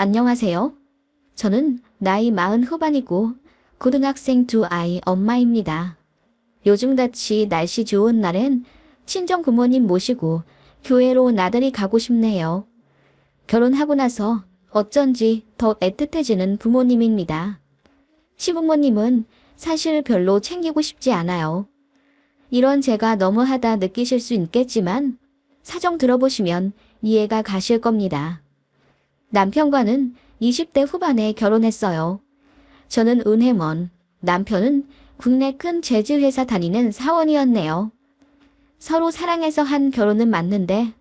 안녕하세요. 저는 나이 40 후반이고 고등학생 두 아이 엄마입니다. 요즘같이 날씨 좋은 날엔 친정 부모님 모시고 교회로 나들이 가고 싶네요. 결혼하고 나서 어쩐지 더 애틋해지는 부모님입니다. 시부모님은 사실 별로 챙기고 싶지 않아요. 이런 제가 너무하다 느끼실 수 있겠지만 사정 들어보시면 이해가 가실 겁니다. 남편과는 20대 후반에 결혼했어요. 저는 은행원, 남편은 국내 큰 제지회사 다니는 사원이었네요. 서로 사랑해서 한 결혼은 맞는데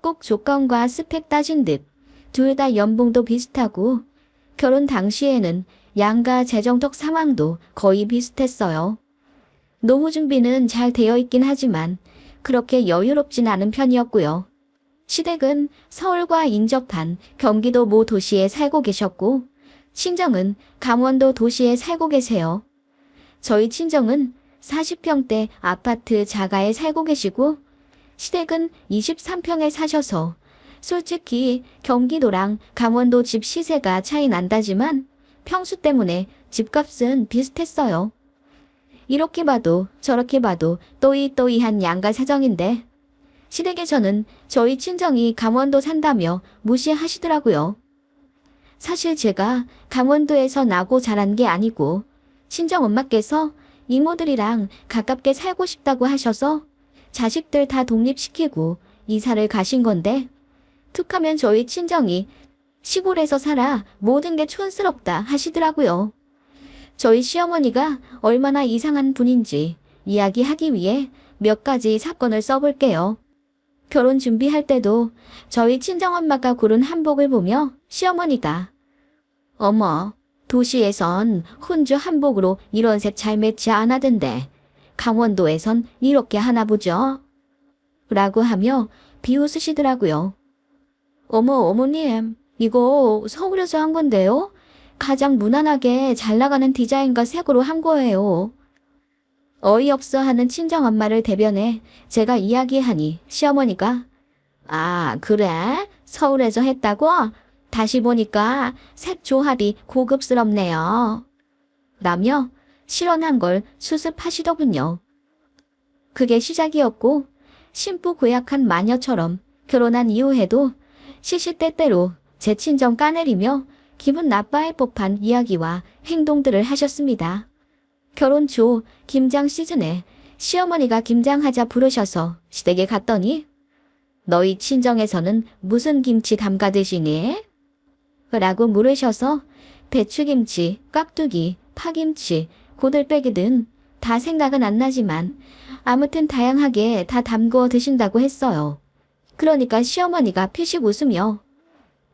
꼭 조건과 스펙 따진 듯 둘 다 연봉도 비슷하고 결혼 당시에는 양가 재정적 상황도 거의 비슷했어요. 노후 준비는 잘 되어 있긴 하지만 그렇게 여유롭진 않은 편이었고요. 시댁은 서울과 인접한 경기도 모 도시에 살고 계셨고 친정은 강원도 도시에 살고 계세요. 저희 친정은 40평대 아파트 자가에 살고 계시고 시댁은 23평에 사셔서 솔직히 경기도랑 강원도 집 시세가 차이 난다지만 평수 때문에 집값은 비슷했어요. 이렇게 봐도 저렇게 봐도 또이또이한 양가 사정인데 시댁에서는 저희 친정이 강원도 산다며 무시하시더라고요. 사실 제가 강원도에서 나고 자란 게 아니고 친정엄마께서 이모들이랑 가깝게 살고 싶다고 하셔서 자식들 다 독립시키고 이사를 가신 건데 툭하면 저희 친정이 시골에서 살아 모든 게 촌스럽다 하시더라고요. 저희 시어머니가 얼마나 이상한 분인지 이야기하기 위해 몇 가지 사건을 써볼게요. 결혼 준비할 때도 저희 친정엄마가 고른 한복을 보며 시어머니가 어머, 도시에선 훈주 한복으로 이런 색 잘 매치 안 하던데 강원도에선 이렇게 하나 보죠? 라고 하며 비웃으시더라고요. 어머 어머님, 이거 서울에서 한 건데요? 가장 무난하게 잘 나가는 디자인과 색으로 한 거예요. 어이없어 하는 친정엄마를 대변해 제가 이야기하니 시어머니가 아, 그래? 서울에서 했다고? 다시 보니까 색 조합이 고급스럽네요. 라며 실언한 걸 수습하시더군요. 그게 시작이었고 신부 고약한 마녀처럼 결혼한 이후에도 시시때때로 제 친정 까내리며 기분 나빠할 법한 이야기와 행동들을 하셨습니다. 결혼 초 김장 시즌에 시어머니가 김장하자 부르셔서 시댁에 갔더니 너희 친정에서는 무슨 김치 담가 드시니? 라고 물으셔서 배추김치, 깍두기, 파김치, 고들빼기 등 다 생각은 안 나지만 아무튼 다양하게 다 담궈 드신다고 했어요. 그러니까 시어머니가 피식 웃으며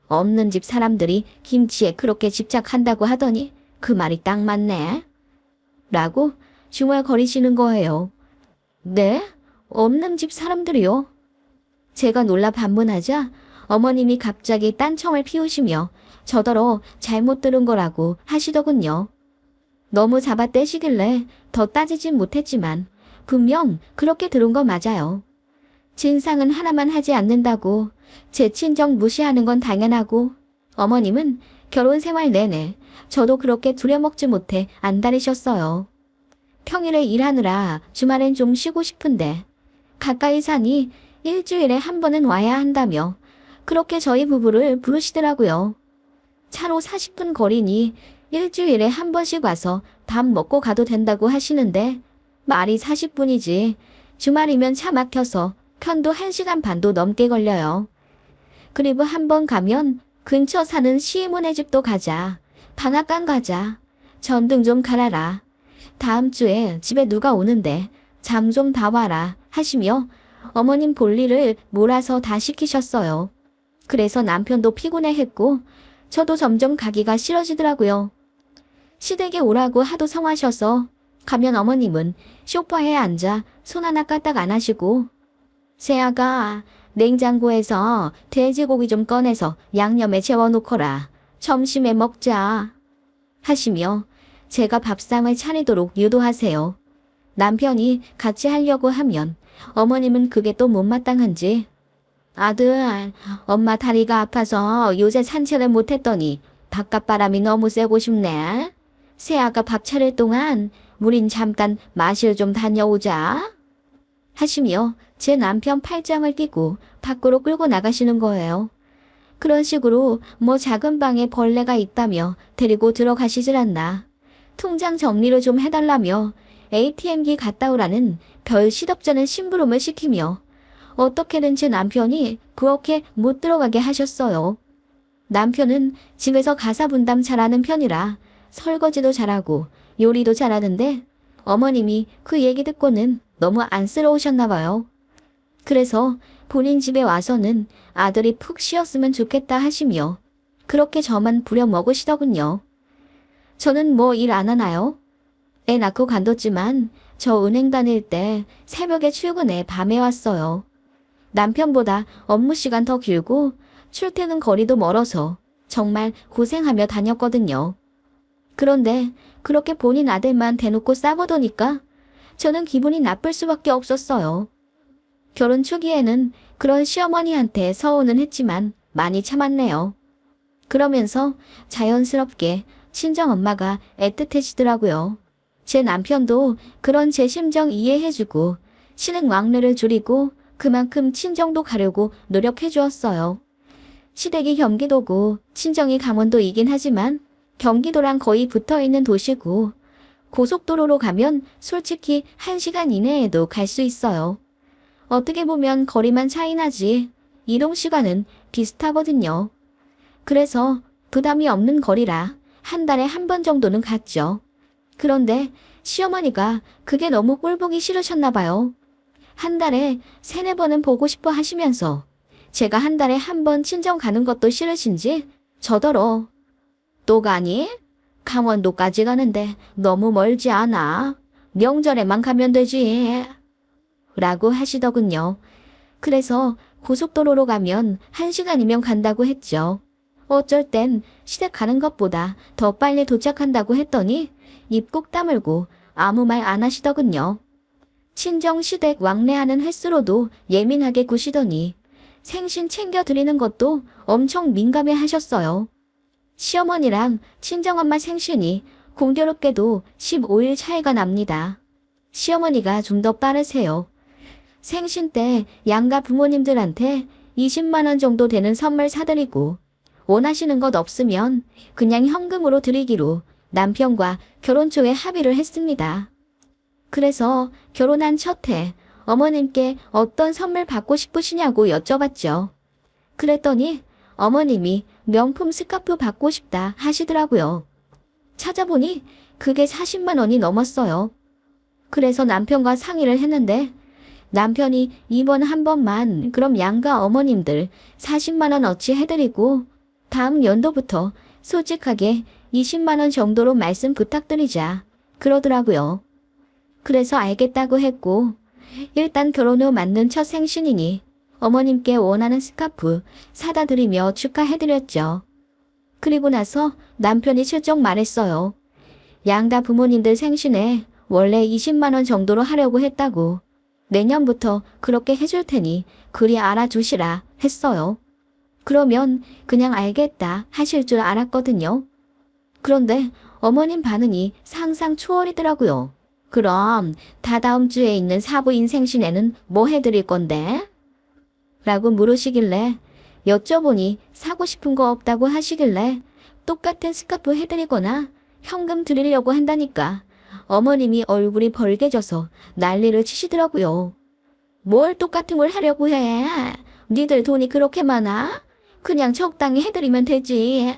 없는 집 사람들이 김치에 그렇게 집착한다고 하더니 그 말이 딱 맞네. 라고 중얼거리시는 거예요. 네? 없는 집 사람들이요? 제가 놀라 반문하자 어머님이 갑자기 딴청을 피우시며 저더러 잘못 들은 거라고 하시더군요. 너무 잡아떼시길래 더 따지진 못했지만 분명 그렇게 들은 거 맞아요. 진상은 하나만 하지 않는다고 제 친정 무시하는 건 당연하고 어머님은 결혼 생활 내내 저도 그렇게 두려먹지 못해 안달이셨어요. 평일에 일하느라 주말엔 좀 쉬고 싶은데 가까이 사니 일주일에 한 번은 와야 한다며 그렇게 저희 부부를 부르시더라고요. 차로 40분 거리니 일주일에 한 번씩 와서 밥 먹고 가도 된다고 하시는데 말이 40분이지 주말이면 차 막혀서 편도 1시간 반도 넘게 걸려요. 그리고 한 번 가면 근처 사는 시이모네 집도 가자. 방앗간 가자. 전등 좀 갈아라. 다음 주에 집에 누가 오는데 장 좀 다 와라 하시며 어머님 볼일을 몰아서 다 시키셨어요. 그래서 남편도 피곤해했고 저도 점점 가기가 싫어지더라고요. 시댁에 오라고 하도 성하셔서 가면 어머님은 소파에 앉아 손 하나 까딱 안 하시고 새아가 냉장고에서 돼지고기 좀 꺼내서 양념에 재워놓거라. 점심에 먹자. 하시며 제가 밥상을 차리도록 유도하세요. 남편이 같이 하려고 하면 어머님은 그게 또 못마땅한지 아들, 엄마 다리가 아파서 요새 산책을 못했더니 바깥바람이 너무 쐬고 싶네. 새아가 밥 차릴 동안 우린 잠깐 마실 좀 다녀오자. 하시며 제 남편 팔짱을 끼고 밖으로 끌고 나가시는 거예요. 그런 식으로 뭐 작은 방에 벌레가 있다며 데리고 들어가시질 않나. 통장 정리를 좀 해달라며 ATM기 갔다 오라는 별 시덥잖은 심부름을 시키며 어떻게든 제 남편이 그렇게 못 들어가게 하셨어요. 남편은 집에서 가사 분담 잘하는 편이라 설거지도 잘하고 요리도 잘하는데 어머님이 그 얘기 듣고는 너무 안쓰러우셨나 봐요. 그래서 본인 집에 와서는 아들이 푹 쉬었으면 좋겠다 하시며 그렇게 저만 부려먹으시더군요. 저는 뭐 일 안 하나요? 애 낳고 간뒀지만 저 은행 다닐 때 새벽에 출근해 밤에 왔어요. 남편보다 업무 시간 더 길고 출퇴근 거리도 멀어서 정말 고생하며 다녔거든요. 그런데 그렇게 본인 아들만 대놓고 싸보더니까 저는 기분이 나쁠 수밖에 없었어요. 결혼 초기에는 그런 시어머니한테 서운은 했지만 많이 참았네요. 그러면서 자연스럽게 친정엄마가 애틋해지더라고요. 제 남편도 그런 제 심정 이해해주고 시댁 왕래를 줄이고 그만큼 친정도 가려고 노력해 주었어요. 시댁이 경기도고 친정이 강원도이긴 하지만 경기도랑 거의 붙어있는 도시고 고속도로로 가면 솔직히 1시간 이내에도 갈 수 있어요. 어떻게 보면 거리만 차이 나지 이동 시간은 비슷하거든요. 그래서 부담이 없는 거리라 한 달에 한 번 정도는 갔죠. 그런데 시어머니가 그게 너무 꼴보기 싫으셨나 봐요. 한 달에 3-4번은 보고 싶어 하시면서 제가 한 달에 한 번 친정 가는 것도 싫으신지 저더러 또 가니? 강원도까지 가는데 너무 멀지 않아? 명절에만 가면 되지. 라고 하시더군요. 그래서 고속도로로 가면 1시간이면 간다고 했죠. 어쩔 땐 시댁 가는 것보다 더 빨리 도착한다고 했더니 입 꼭 다물고 아무 말 안 하시더군요. 친정 시댁 왕래하는 횟수로도 예민하게 구시더니 생신 챙겨드리는 것도 엄청 민감해 하셨어요. 시어머니랑 친정엄마 생신이 공교롭게도 15일 차이가 납니다. 시어머니가 좀 더 빠르세요. 생신 때 양가 부모님들한테 20만 원 정도 되는 선물 사드리고 원하시는 것 없으면 그냥 현금으로 드리기로 남편과 결혼 초에 합의를 했습니다. 그래서 결혼한 첫 해 어머님께 어떤 선물 받고 싶으시냐고 여쭤봤죠. 그랬더니 어머님이 명품 스카프 받고 싶다 하시더라고요. 찾아보니 그게 40만 원이 넘었어요. 그래서 남편과 상의를 했는데 남편이 이번 한 번만 그럼 양가 어머님들 40만 원어치 해드리고 다음 연도부터 솔직하게 20만 원 정도로 말씀 부탁드리자 그러더라고요. 그래서 알겠다고 했고 일단 결혼 후 맞는 첫 생신이니 어머님께 원하는 스카프 사다 드리며 축하해드렸죠. 그리고 나서 남편이 슬쩍 말했어요. 양가 부모님들 생신에 원래 20만 원 정도로 하려고 했다고 내년부터 그렇게 해줄 테니 그리 알아주시라 했어요. 그러면 그냥 알겠다 하실 줄 알았거든요. 그런데 어머님 반응이 상상 초월이더라고요. 그럼 다다음 주에 있는 사부인 생신에는 뭐 해드릴 건데? 라고 물으시길래 여쭤보니 사고 싶은 거 없다고 하시길래 똑같은 스카프 해드리거나 현금 드리려고 한다니까 어머님이 얼굴이 벌개져서 난리를 치시더라고요. 뭘 똑같은 걸 하려고 해? 니들 돈이 그렇게 많아? 그냥 적당히 해드리면 되지.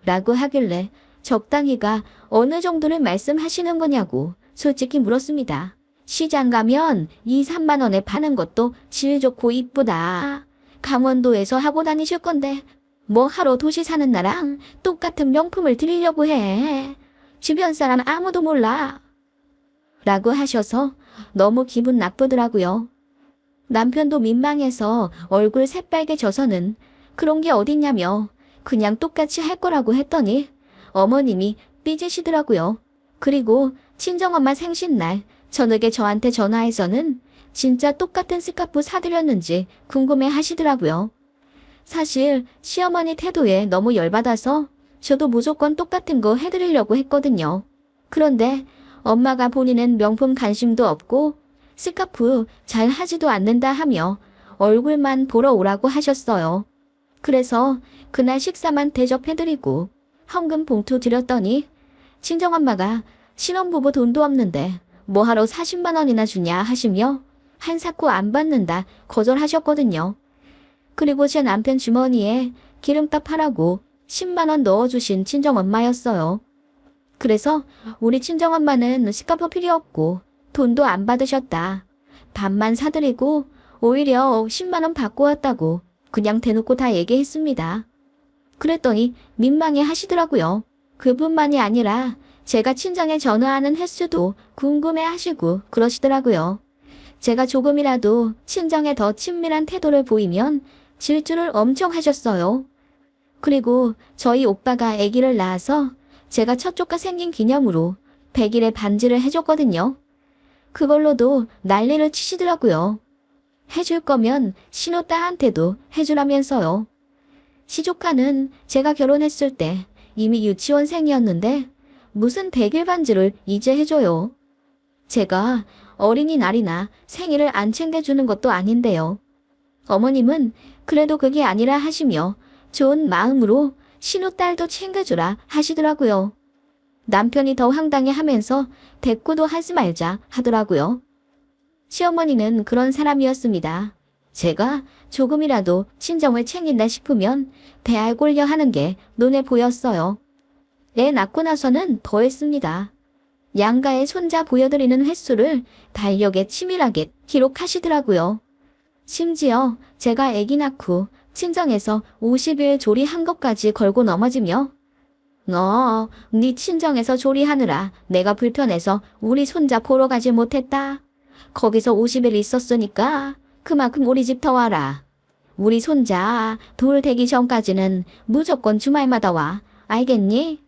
라고 하길래 적당히가 어느 정도를 말씀하시는 거냐고 솔직히 물었습니다. 시장 가면 2-3만 원에 파는 것도 질 좋고 이쁘다. 강원도에서 하고 다니실 건데 뭐 하러 도시 사는 나랑 똑같은 명품을 드리려고 해. 주변 사람 아무도 몰라. 라고 하셔서 너무 기분 나쁘더라고요. 남편도 민망해서 얼굴 새빨개져서는 그런 게 어딨냐며 그냥 똑같이 할 거라고 했더니 어머님이 삐지시더라고요. 그리고 친정엄마 생신날 저녁에 저한테 전화해서는 진짜 똑같은 스카프 사드렸는지 궁금해 하시더라고요. 사실 시어머니 태도에 너무 열받아서 저도 무조건 똑같은 거 해드리려고 했거든요. 그런데 엄마가 본인은 명품 관심도 없고 스카프 잘 하지도 않는다 하며 얼굴만 보러 오라고 하셨어요. 그래서 그날 식사만 대접해드리고 현금 봉투 드렸더니 친정엄마가 신혼부부 돈도 없는데 뭐하러 40만 원이나 주냐 하시며 한 사코 안 받는다 거절하셨거든요. 그리고 제 남편 주머니에 기름값 하라고 10만 원 넣어주신 친정엄마였어요. 그래서 우리 친정엄마는 스카프 필요 없고 돈도 안 받으셨다. 밥만 사드리고 오히려 10만 원 받고 왔다고 그냥 대놓고 다 얘기했습니다. 그랬더니 민망해 하시더라고요. 그뿐만이 아니라 제가 친정에 전화하는 횟수도 궁금해 하시고 그러시더라고요. 제가 조금이라도 친정에 더 친밀한 태도를 보이면 질투를 엄청 하셨어요. 그리고 저희 오빠가 아기를 낳아서 제가 첫 조카 생긴 기념으로 100일의 반지를 해줬거든요. 그걸로도 난리를 치시더라고요. 해줄 거면 신호딸한테도 해주라면서요. 시조카는 제가 결혼했을 때 이미 유치원생이었는데 무슨 100일 반지를 이제 해줘요. 제가 어린이날이나 생일을 안 챙겨주는 것도 아닌데요. 어머님은 그래도 그게 아니라 하시며 좋은 마음으로 신우딸도 챙겨주라 하시더라고요. 남편이 더 황당해 하면서 대꾸도 하지 말자 하더라고요. 시어머니는 그런 사람이었습니다. 제가 조금이라도 친정을 챙긴다 싶으면 대알골려 하는 게 눈에 보였어요. 애 낳고 나서는 더 했습니다. 양가의 손자 보여드리는 횟수를 달력에 치밀하게 기록하시더라고요. 심지어 제가 아기 낳고 친정에서 50일 조리한 것까지 걸고 넘어지며 네 친정에서 조리하느라 내가 불편해서 우리 손자 보러 가지 못했다. 거기서 50일 있었으니까 그만큼 우리 집 더 와라. 우리 손자 돌 되기 전까지는 무조건 주말마다 와. 알겠니?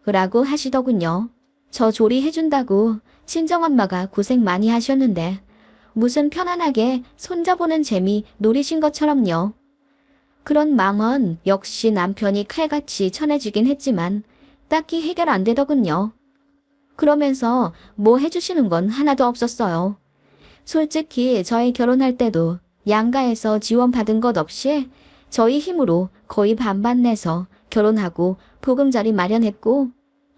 라고 하시더군요. 저 조리해준다고 친정엄마가 고생 많이 하셨는데 무슨 편안하게 손자 보는 재미 노리신 것처럼요. 그런 망언 역시 남편이 칼같이 전해주긴 했지만 딱히 해결 안 되더군요. 그러면서 뭐 해주시는 건 하나도 없었어요. 솔직히 저희 결혼할 때도 양가에서 지원받은 것 없이 저희 힘으로 거의 반반 내서 결혼하고 보금자리 마련했고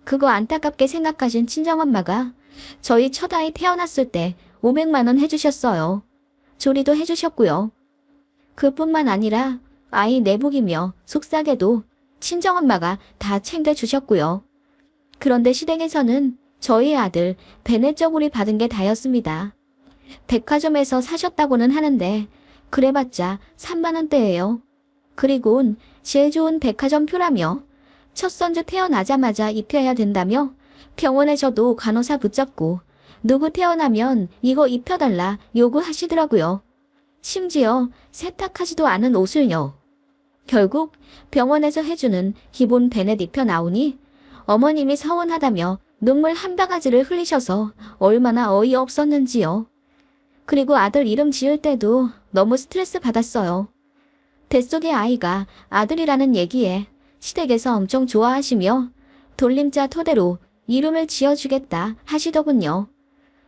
그거 안타깝게 생각하신 친정엄마가 저희 첫 아이 태어났을 때 500만 원 해주셨어요. 조리도 해주셨고요. 그뿐만 아니라 아이 내복이며 속삭여도 친정엄마가 다 챙겨주셨고요. 그런데 시댁에서는 저희 아들 베넷 저고리 받은 게 다였습니다. 백화점에서 사셨다고는 하는데 그래봤자 3만 원대예요. 그리곤 제일 좋은 백화점 표라며 첫 손주 태어나자마자 입혀야 된다며 병원에서도 간호사 붙잡고 누구 태어나면 이거 입혀달라 요구하시더라고요. 심지어 세탁하지도 않은 옷을요. 결국 병원에서 해주는 기본 베넷 입혀 나오니 어머님이 서운하다며 눈물 한 바가지를 흘리셔서 얼마나 어이없었는지요. 그리고 아들 이름 지을 때도 너무 스트레스 받았어요. 뱃속의 아이가 아들이라는 얘기에 시댁에서 엄청 좋아하시며 돌림자 토대로 이름을 지어주겠다 하시더군요.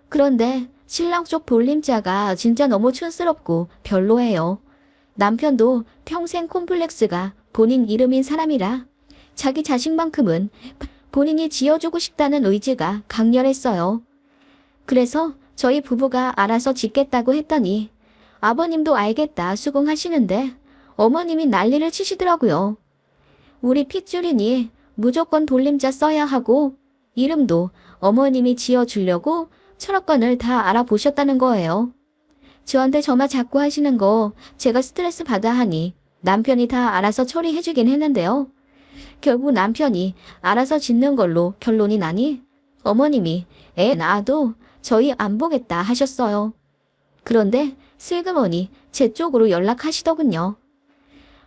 그런데 신랑 쪽 돌림자가 진짜 너무 촌스럽고 별로예요. 남편도 평생 콤플렉스가 본인 이름인 사람이라 자기 자식만큼은 본인이 지어주고 싶다는 의지가 강렬했어요. 그래서 저희 부부가 알아서 짓겠다고 했더니 아버님도 알겠다 수긍하시는데 어머님이 난리를 치시더라고요. 우리 핏줄이니 무조건 돌림자 써야 하고 이름도 어머님이 지어주려고 철학관을 다 알아보셨다는 거예요. 저한테 전화 자꾸 하시는 거 제가 스트레스 받아 하니 남편이 다 알아서 처리해주긴 했는데요. 결국 남편이 알아서 짓는 걸로 결론이 나니 어머님이 애 낳아도 저희 안 보겠다 하셨어요. 그런데 슬그머니 제 쪽으로 연락하시더군요.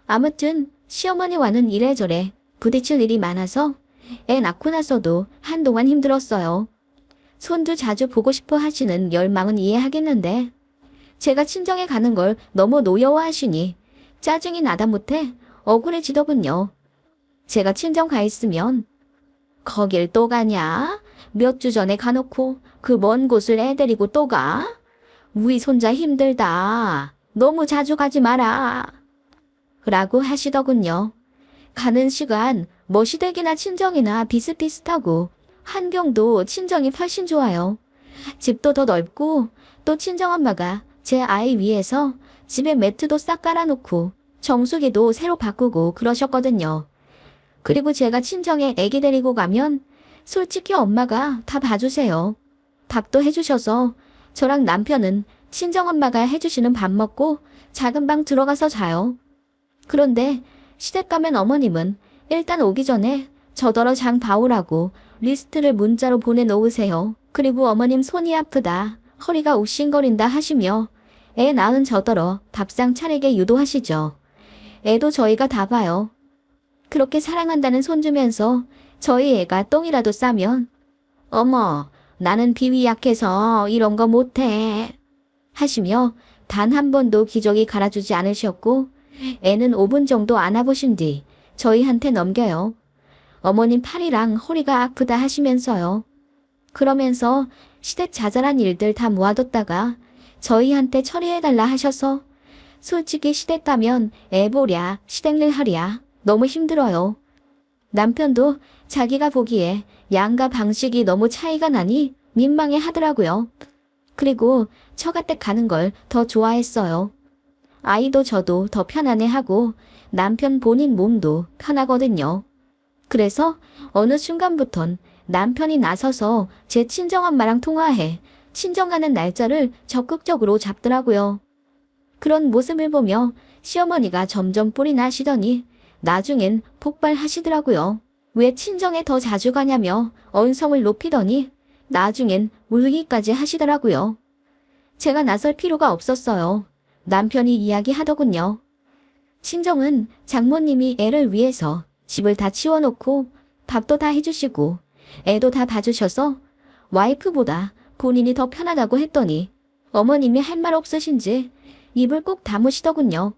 아무튼 시어머니와는 이래저래 부딪힐 일이 많아서 애 낳고 나서도 한동안 힘들었어요. 손주 자주 보고 싶어 하시는 열망은 이해하겠는데 제가 친정에 가는 걸 너무 노여워하시니 짜증이 나다 못해 억울해지더군요. 제가 친정 가 있으면 거길 또 가냐? 몇 주 전에 가놓고 그 먼 곳을 애 데리고 또 가? 우리 손자 힘들다. 너무 자주 가지 마라. 라고 하시더군요. 가는 시간 뭐 시댁이나 친정이나 비슷비슷하고 환경도 친정이 훨씬 좋아요. 집도 더 넓고 또 친정엄마가 제 아이 위해서 집에 매트도 싹 깔아놓고 정수기도 새로 바꾸고 그러셨거든요. 그리고 제가 친정에 애기 데리고 가면 솔직히 엄마가 다 봐주세요. 밥도 해주셔서 저랑 남편은 친정엄마가 해주시는 밥 먹고 작은 방 들어가서 자요. 그런데 시댁 가면 어머님은 일단 오기 전에 저더러 장 봐오라고 리스트를 문자로 보내놓으세요. 그리고 어머님 손이 아프다, 허리가 욱신거린다 하시며 애 낳은 저더러 밥상 차리게 유도하시죠. 애도 저희가 다 봐요. 그렇게 사랑한다는 손주면서 저희 애가 똥이라도 싸면 어머, 나는 비위 약해서 이런 거 못해 하시며 단 한 번도 기저귀 갈아주지 않으셨고 애는 5분 정도 안아보신 뒤 저희한테 넘겨요. 어머님 팔이랑 허리가 아프다 하시면서요. 그러면서 시댁 자잘한 일들 다 모아뒀다가 저희한테 처리해달라 하셔서 솔직히 시댁 가면 애 보랴 시댁일 하랴 너무 힘들어요. 남편도 자기가 보기에 양가 방식이 너무 차이가 나니 민망해 하더라고요. 그리고 처가댁 가는 걸 더 좋아했어요. 아이도 저도 더 편안해하고 남편 본인 몸도 편하거든요. 그래서 어느 순간부턴 남편이 나서서 제 친정엄마랑 통화해 친정 가는 날짜를 적극적으로 잡더라고요. 그런 모습을 보며 시어머니가 점점 뿔이 나시더니 나중엔 폭발하시더라고요. 왜 친정에 더 자주 가냐며 언성을 높이더니 나중엔 울기까지 하시더라고요. 제가 나설 필요가 없었어요. 남편이 이야기하더군요. 친정은 장모님이 애를 위해서 집을 다 치워놓고 밥도 다 해주시고 애도 다 봐주셔서 와이프보다 본인이 더 편하다고 했더니 어머님이 할 말 없으신지 입을 꼭 다무시더군요.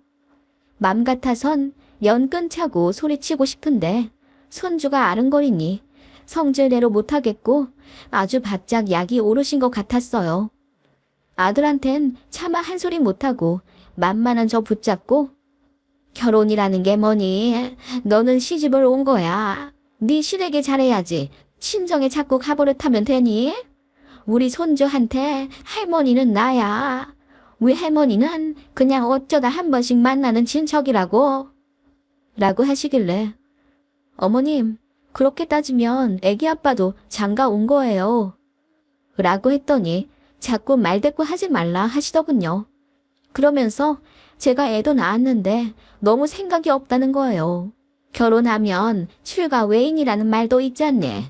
맘 같아선 연끈 차고 소리치고 싶은데 손주가 아른거리니 성질대로 못하겠고 아주 바짝 약이 오르신 것 같았어요. 아들한텐 차마 한 소리 못하고 만만한 저 붙잡고 결혼이라는 게 뭐니? 너는 시집을 온 거야. 네 시댁에 잘해야지. 친정에 자꾸 가버릇하면 되니? 우리 손주한테 할머니는 나야. 우리 할머니는 그냥 어쩌다 한 번씩 만나는 친척이라고. 라고 하시길래 어머님, 그렇게 따지면 애기 아빠도 장가 온 거예요. 라고 했더니 자꾸 말대꾸 하지 말라 하시더군요. 그러면서 제가 애도 낳았는데 너무 생각이 없다는 거예요. 결혼하면 출가 외인이라는 말도 있지 않니?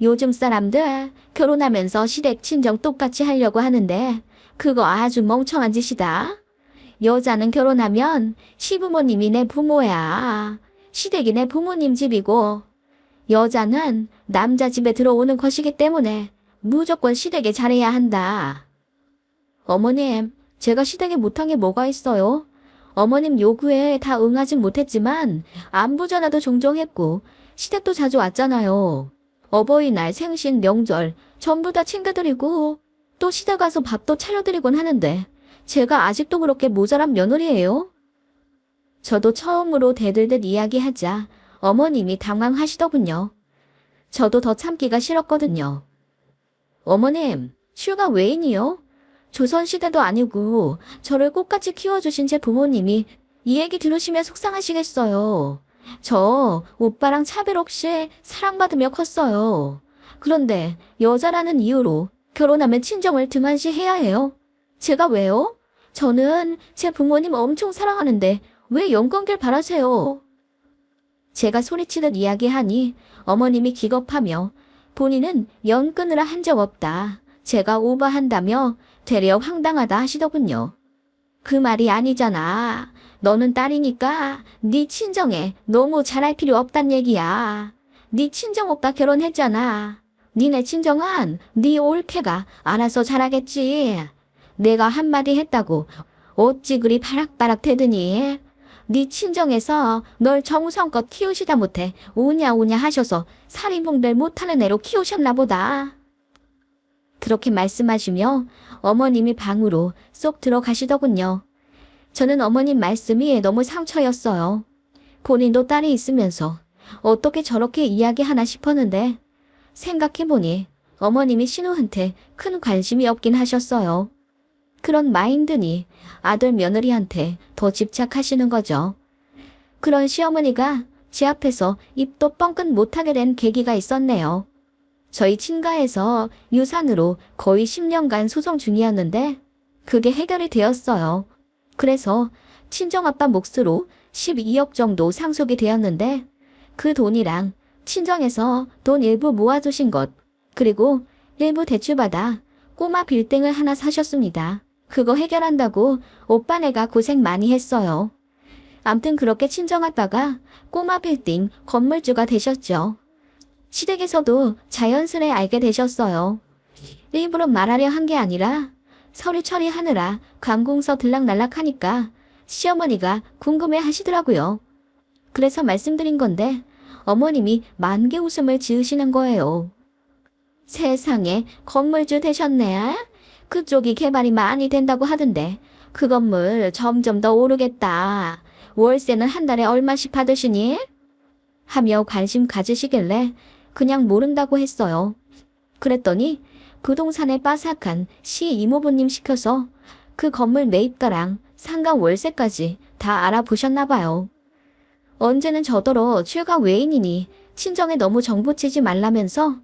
요즘 사람들 결혼하면서 시댁 친정 똑같이 하려고 하는데 그거 아주 멍청한 짓이다. 여자는 결혼하면 시부모님이 내 부모야. 시댁이 내 부모님 집이고 여자는 남자 집에 들어오는 것이기 때문에 무조건 시댁에 잘해야 한다. 어머님, 제가 시댁에 못한 게 뭐가 있어요? 어머님 요구에 다 응하진 못했지만 안부 전화도 종종 했고 시댁도 자주 왔잖아요. 어버이날, 생신, 명절 전부 다 챙겨드리고 또 시댁 가서 밥도 차려드리곤 하는데 제가 아직도 그렇게 모자란 며느리예요? 저도 처음으로 대들듯 이야기하자 어머님이 당황하시더군요. 저도 더 참기가 싫었거든요. 어머님, 출가 외인이요? 조선시대도 아니고 저를 꽃같이 키워주신 제 부모님이 이 얘기 들으시면 속상하시겠어요. 저 오빠랑 차별 없이 사랑받으며 컸어요. 그런데 여자라는 이유로 결혼하면 친정을 등한시해야 해요. 제가 왜요? 저는 제 부모님 엄청 사랑하는데 왜 연관길 바라세요? 제가 소리치듯 이야기하니 어머님이 기겁하며 본인은 연 끊으라 한 적 없다. 제가 오버한다며 되려 황당하다 하시더군요. 그 말이 아니잖아. 너는 딸이니까 네 친정에 너무 잘할 필요 없단 얘기야. 네 친정 오빠 결혼했잖아. 니네 친정은 네 올케가 알아서 잘하겠지. 내가 한마디 했다고 어찌 그리 바락바락 대드니? 네 친정에서 널 정성껏 키우시다 못해 오냐오냐 하셔서 살림봉들 못하는 애로 키우셨나 보다. 그렇게 말씀하시며 어머님이 방으로 쏙 들어가시더군요. 저는 어머님 말씀이 너무 상처였어요. 본인도 딸이 있으면서 어떻게 저렇게 이야기하나 싶었는데 생각해보니 어머님이 신우한테 큰 관심이 없긴 하셨어요. 그런 마인드니 아들 며느리한테 더 집착하시는 거죠. 그런 시어머니가 제 앞에서 입도 뻥끗 못하게 된 계기가 있었네요. 저희 친가에서 유산으로 거의 10년간 소송 중이었는데 그게 해결이 되었어요. 그래서 친정아빠 몫으로 12억 정도 상속이 되었는데 그 돈이랑 친정에서 돈 일부 모아두신 것 그리고 일부 대출받아 꼬마 빌딩을 하나 사셨습니다. 그거 해결한다고 오빠네가 고생 많이 했어요. 암튼 그렇게 친정아빠가 꼬마 빌딩 건물주가 되셨죠. 시댁에서도 자연스레 알게 되셨어요. 일부러 말하려 한 게 아니라 서류 처리하느라 관공서 들락날락 하니까 시어머니가 궁금해 하시더라고요. 그래서 말씀드린 건데 어머님이 만개 웃음을 지으시는 거예요. 세상에 건물주 되셨네. 그쪽이 개발이 많이 된다고 하던데 그 건물 점점 더 오르겠다. 월세는 한 달에 얼마씩 받으시니? 하며 관심 가지시길래 그냥 모른다고 했어요. 그랬더니 부동산에 빠삭한 시 이모부님 시켜서 그 건물 매입가랑 상가 월세까지 다 알아보셨나 봐요. 언제는 저더러 출가 외인이니 친정에 너무 정보치지 말라면서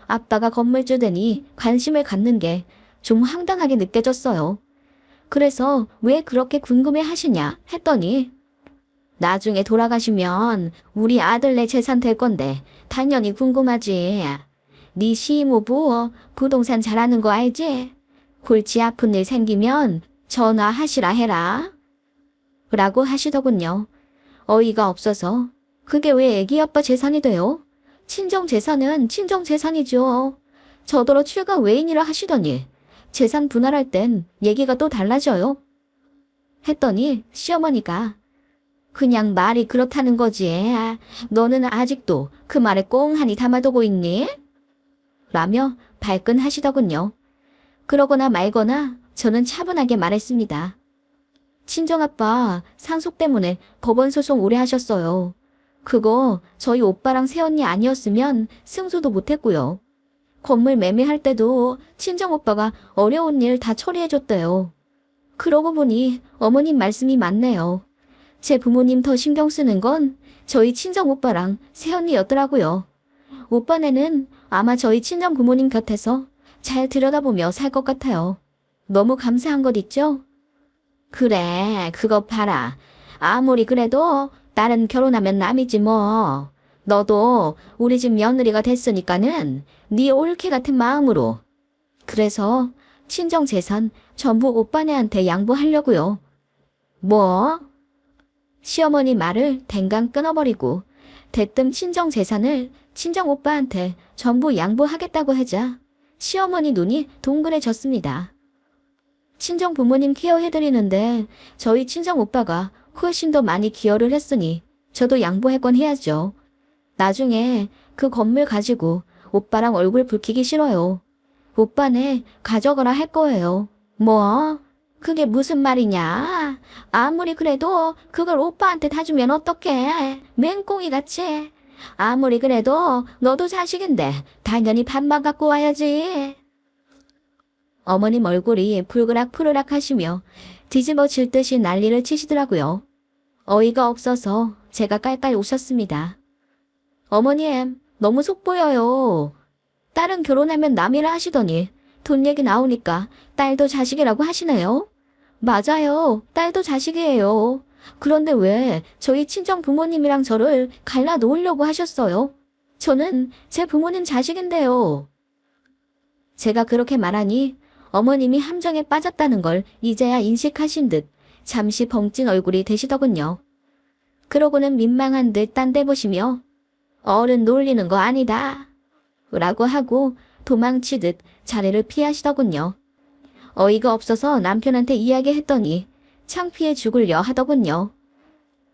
아빠가 건물주 되니 관심을 갖는 게 좀 황당하게 느껴졌어요. 그래서 왜 그렇게 궁금해 하시냐 했더니 나중에 돌아가시면 우리 아들네 재산 될 건데 당연히 궁금하지. 네 시이모부 부동산 잘하는 거 알지? 골치 아픈 일 생기면 전화하시라 해라. 라고 하시더군요. 어이가 없어서 그게 왜 애기 아빠 재산이 돼요? 친정 재산은 친정 재산이죠. 저더러 출가 외인이라 하시더니 재산 분할할 땐 얘기가 또 달라져요. 했더니 시어머니가 그냥 말이 그렇다는 거지. 너는 아직도 그 말에 꽁하니 담아두고 있니? 라며 발끈하시더군요. 그러거나 말거나 저는 차분하게 말했습니다. 친정아빠 상속 때문에 법원 소송 오래 하셨어요. 그거 저희 오빠랑 새언니 아니었으면 승소도 못했고요. 건물 매매할 때도 친정오빠가 어려운 일 다 처리해줬대요. 그러고 보니 어머님 말씀이 맞네요. 제 부모님 더 신경 쓰는 건 저희 친정오빠랑 새언니였더라고요. 오빠네는 아마 저희 친정 부모님 곁에서 잘 들여다보며 살 것 같아요. 너무 감사한 것 있죠? 그래, 그거 봐라. 아무리 그래도 딸은 결혼하면 남이지 뭐. 너도 우리 집 며느리가 됐으니까는 네 올케 같은 마음으로. 그래서 친정 재산 전부 오빠네한테 양보하려고요. 뭐? 시어머니 말을 댕강 끊어버리고 대뜸 친정 재산을 친정 오빠한테 전부 양보하겠다고 하자 시어머니 눈이 동그래졌습니다. 친정 부모님 케어해드리는데 저희 친정 오빠가 훨씬 더 많이 기여를 했으니 저도 양보할 건 해야죠. 나중에 그 건물 가지고 오빠랑 얼굴 붉히기 싫어요. 오빠네 가져가라 할 거예요. 뭐? 그게 무슨 말이냐? 아무리 그래도 그걸 오빠한테 다 주면 어떡해? 맹꽁이같이. 아무리 그래도 너도 자식인데 당연히 반만 갖고 와야지. 어머님 얼굴이 붉으락푸르락 하시며 뒤집어질 듯이 난리를 치시더라고요. 어이가 없어서 제가 깔깔 웃었습니다. 어머님, 너무 속보여요. 딸은 결혼하면 남이라 하시더니 돈 얘기 나오니까 딸도 자식이라고 하시네요. 맞아요. 딸도 자식이에요. 그런데 왜 저희 친정 부모님이랑 저를 갈라 놓으려고 하셨어요? 저는 제 부모님 자식인데요. 제가 그렇게 말하니 어머님이 함정에 빠졌다는 걸 이제야 인식하신 듯 잠시 벙찐 얼굴이 되시더군요. 그러고는 민망한 듯 딴 데 보시며 어른 놀리는 거 아니다. 라고 하고 도망치듯 자리를 피하시더군요. 어이가 없어서 남편한테 이야기했더니 창피해 죽으려 하더군요.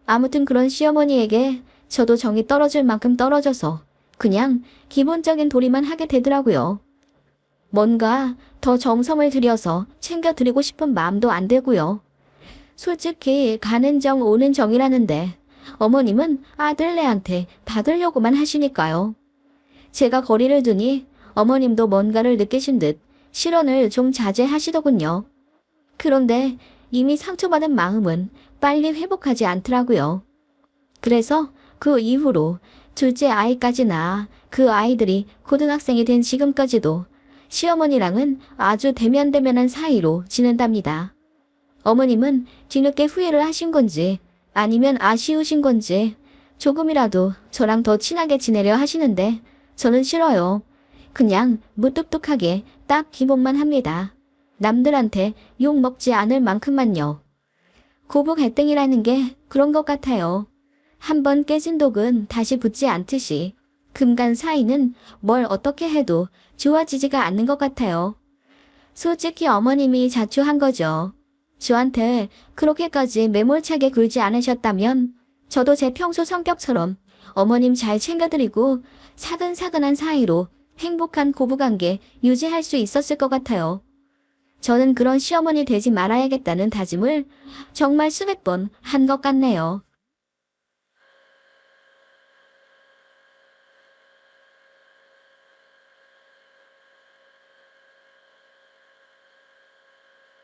아무튼 그런 시어머니에게 저도 정이 떨어질 만큼 떨어져서 그냥 기본적인 도리만 하게 되더라고요. 뭔가 더 정성을 들여서 챙겨드리고 싶은 마음도 안 들고요. 솔직히 가는 정 오는 정이라는데 어머님은 아들네한테 받으려고만 하시니까요. 제가 거리를 두니 어머님도 뭔가를 느끼신 듯 실언을 좀 자제하시더군요. 그런데 이미 상처받은 마음은 빨리 회복하지 않더라고요. 그래서 그 이후로 둘째 아이까지 낳아 그 아이들이 고등학생이 된 지금까지도 시어머니랑은 아주 대면대면한 사이로 지낸답니다. 어머님은 뒤늦게 후회를 하신 건지 아니면 아쉬우신 건지 조금이라도 저랑 더 친하게 지내려 하시는데 저는 싫어요. 그냥 무뚝뚝하게 딱 기본만 합니다. 남들한테 욕 먹지 않을 만큼만요. 고부 갈등이라는 게 그런 것 같아요. 한번 깨진 독은 다시 붙지 않듯이 금간 사이는 뭘 어떻게 해도 좋아지지가 않는 것 같아요. 솔직히 어머님이 자초한 거죠. 저한테 그렇게까지 매몰차게 굴지 않으셨다면 저도 제 평소 성격처럼 어머님 잘 챙겨드리고 사근사근한 사이로 행복한 고부관계 유지할 수 있었을 것 같아요. 저는 그런 시어머니 되지 말아야겠다는 다짐을 정말 수백 번 한 것 같네요.